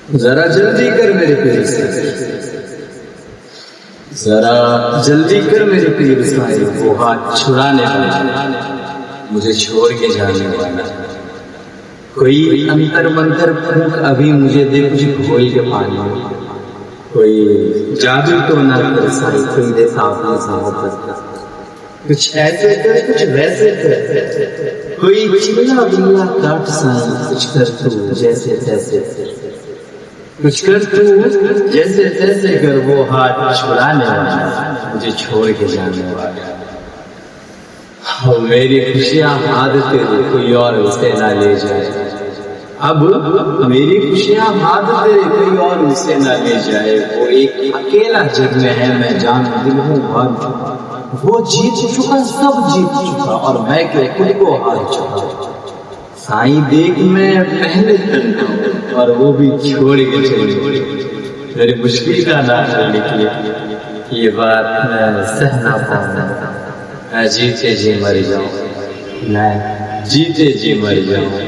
जरा जल्दी कर मेरे पीर साईं, जरा जल्दी कर मेरे पीर साईं, वो हाथ छुड़ाने वाला, मुझे छोड़ के जाने वाला। कोई अंतर मंतर फूंक अभी मुझे दे कुछ घोल के पानी में, कोई जादू तो ना कर साईं, कोई दे सावधान सावधान, कुछ ऐसे कर कुछ वैसे कर, कोई चिल्ला बिल्ला काट साईं, कुछ कर तू जैसे तैसे, कुछ कर तू जैसे तैसे कर, वो हाथ छुड़ाने वाला, मुझे छोड़ के जाने वाला। और मेरी खुशियां हाथ तेरे कोई और उसे ना ले जाए, अब मेरी खुशियां हाथ तेरे कोई और उसे ना ले जाए। वो एक अकेला जग में है, मैं जान दिल हूँ भर, वो जीत चुका सब जीत चुका, और मैं क्या खुद को हार चुका। साईं देख मैं पहले चलता हूँ और वो भी छोड़ के चले, मेरी मुश्किल का नाम निकले, ये बात मैं सह ना पाऊंगा, मैं जीते जी मर जाऊं, मैं जीते जी मर जाऊं।